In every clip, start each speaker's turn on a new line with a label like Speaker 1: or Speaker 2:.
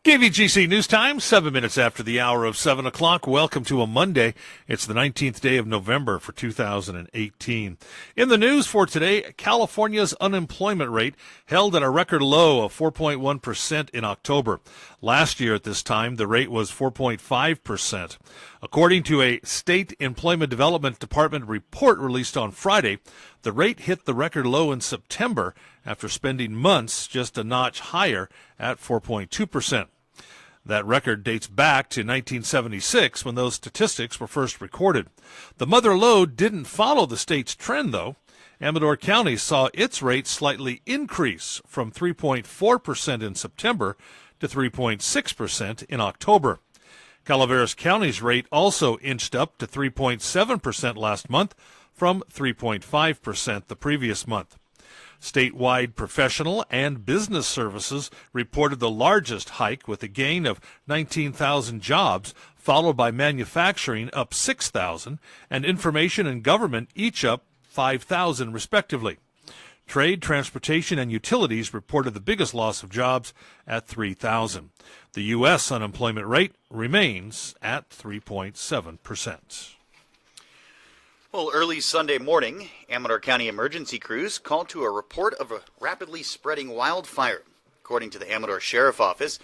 Speaker 1: KVGC News Time, 7 minutes after the hour of 7 o'clock. Welcome to a Monday. It's the 19th day of November for 2018. In the news for today, California's unemployment rate held at a record low of 4.1% in October. Last year at this time, the rate was 4.5%. According to a State Employment Development Department report released on Friday, the rate hit the record low in September after spending months just a notch higher at 4.2%. That record dates back to 1976 when those statistics were first recorded. The mother lode didn't follow the state's trend, though. Amador County saw its rate slightly increase from 3.4% in September to 3.6% in October. Calaveras County's rate also inched up to 3.7% last month from 3.5% the previous month. Statewide professional and business services reported the largest hike with a gain of 19,000 jobs, followed by manufacturing up 6,000 and information and government each up 5,000 respectively. Trade, transportation, and utilities reported the biggest loss of jobs at 3,000. The U.S. unemployment rate remains at 3.7%.
Speaker 2: Well, early Sunday morning, Amador County emergency crews called to a report of a rapidly spreading wildfire. According to the Amador Sheriff Office,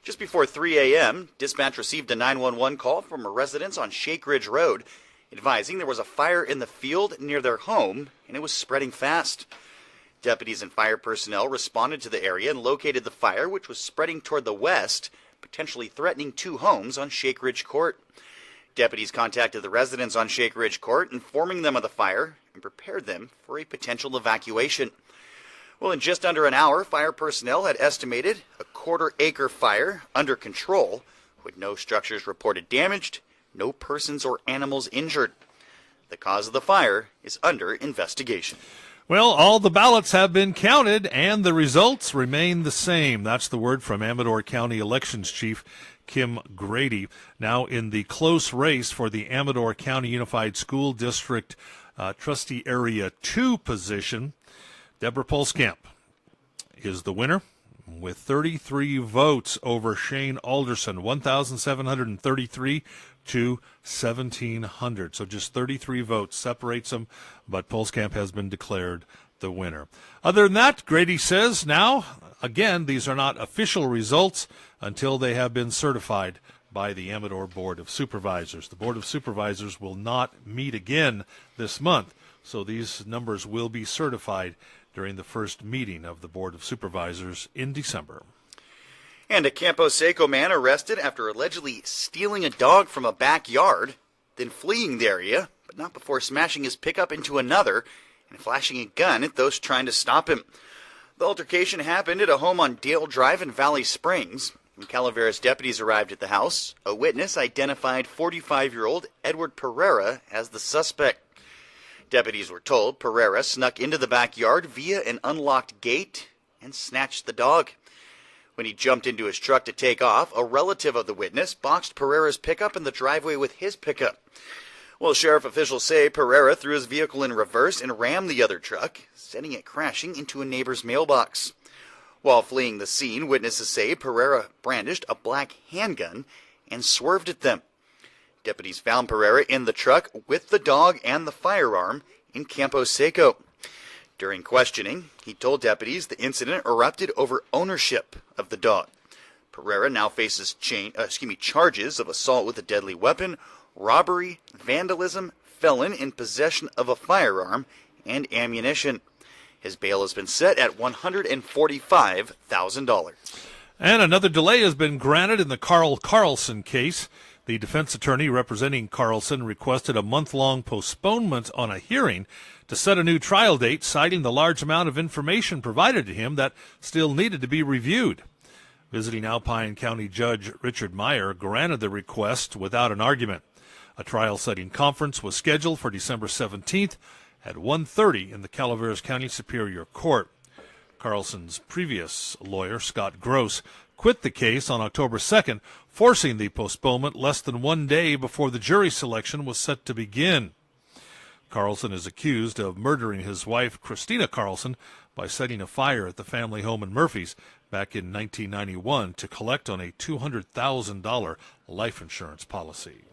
Speaker 2: just before 3 a.m., dispatch received a 911 call from a residence on Shake Ridge Road, advising there was a fire in the field near their home, and it was spreading fast. Deputies and fire personnel responded to the area and located the fire, which was spreading toward the west, potentially threatening two homes on Shake Ridge Court. Deputies contacted the residents on Shake Ridge Court, informing them of the fire and prepared them for a potential evacuation. Well, in just under an hour, fire personnel had estimated a quarter-acre fire under control, with no structures reported damaged, no persons or animals injured. The cause of the fire is under investigation.
Speaker 1: Well, all the ballots have been counted, and the results remain the same. That's the word from Amador County Elections Chief Kim Grady. Now in the close race for the Amador County Unified School District Trustee Area 2 position, Deborah Pulskamp is the winner with 33 votes over Shane Alderson, 1,733 to 1,700. So just 33 votes separates them, but Pulskamp has been declared the winner. Other than that, Grady says now, again, these are not official results until they have been certified by the Amador Board of Supervisors. The Board of Supervisors will not meet again this month, so these numbers will be certified during the first meeting of the Board of Supervisors in December.
Speaker 2: And a Campo Seco man arrested after allegedly stealing a dog from a backyard, then fleeing the area, but not before smashing his pickup into another and flashing a gun at those trying to stop him. The altercation happened at a home on Dale Drive in Valley Springs. When Calaveras deputies arrived at the house, a witness identified 45-year-old Edward Pereira as the suspect. Deputies were told Pereira snuck into the backyard via an unlocked gate and snatched the dog. When he jumped into his truck to take off, a relative of the witness boxed Pereira's pickup in the driveway with his pickup. Well, sheriff officials say Pereira threw his vehicle in reverse and rammed the other truck, sending it crashing into a neighbor's mailbox. While fleeing the scene, witnesses say Pereira brandished a black handgun and swerved at them. Deputies found Pereira in the truck with the dog and the firearm in Campo Seco. During questioning, he told deputies the incident erupted over ownership of the dog. Pereira now faces charges of assault with a deadly weapon, robbery, vandalism, felon in possession of a firearm, and ammunition. His bail has been set at $145,000.
Speaker 1: And another delay has been granted in the Carl Carlson case. The defense attorney representing Carlson requested a month-long postponement on a hearing to set a new trial date, citing the large amount of information provided to him that still needed to be reviewed. Visiting Alpine County Judge Richard Meyer granted the request without an argument. A trial-setting conference was scheduled for December 17th at 1:30 in the Calaveras County Superior Court. Carlson's previous lawyer, Scott Gross, quit the case on October 2nd, forcing the postponement less than 1 day before the jury selection was set to begin. Carlson is accused of murdering his wife, Christina Carlson, by setting a fire at the family home in Murphys. back in 1991 to collect on a $200,000 life insurance policy.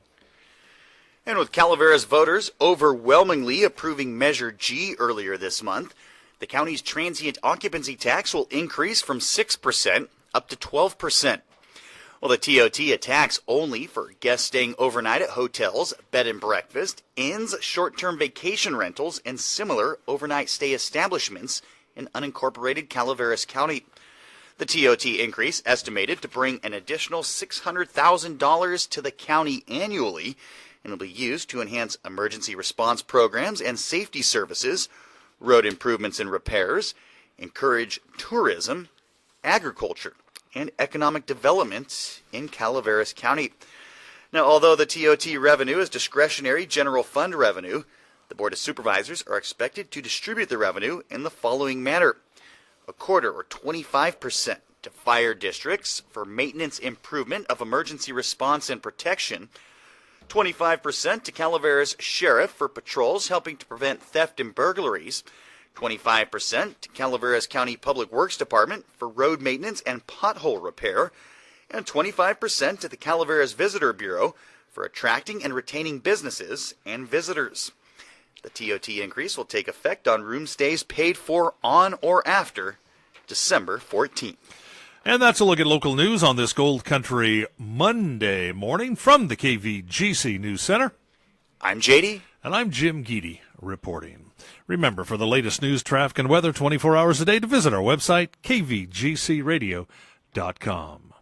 Speaker 2: And with Calaveras voters overwhelmingly approving Measure G earlier this month, the county's transient occupancy tax will increase from 6% up to 12%. Well, the TOT a tax only for guests staying overnight at hotels, bed and breakfast, inns, short-term vacation rentals, and similar overnight stay establishments in unincorporated Calaveras County. The TOT increase estimated to bring an additional $600,000 to the county annually, and will be used to enhance emergency response programs and safety services, road improvements and repairs, encourage tourism, agriculture, and economic development in Calaveras County. Now, although the TOT revenue is discretionary general fund revenue, the Board of Supervisors are expected to distribute the revenue in the following manner: a quarter or 25% to fire districts for maintenance improvement of emergency response and protection, 25% to Calaveras Sheriff for patrols helping to prevent theft and burglaries, 25% to Calaveras County Public Works Department for road maintenance and pothole repair, and 25% to the Calaveras Visitor Bureau for attracting and retaining businesses and visitors. The TOT increase will take effect on room stays paid for on or after December 14th.
Speaker 1: And that's a look at local news on this Gold Country Monday morning from the KVGC News Center.
Speaker 2: I'm JD.
Speaker 1: And I'm Jim Geedy reporting. Remember, for the latest news, traffic, and weather 24 hours a day, to visit our website, kvgcradio.com.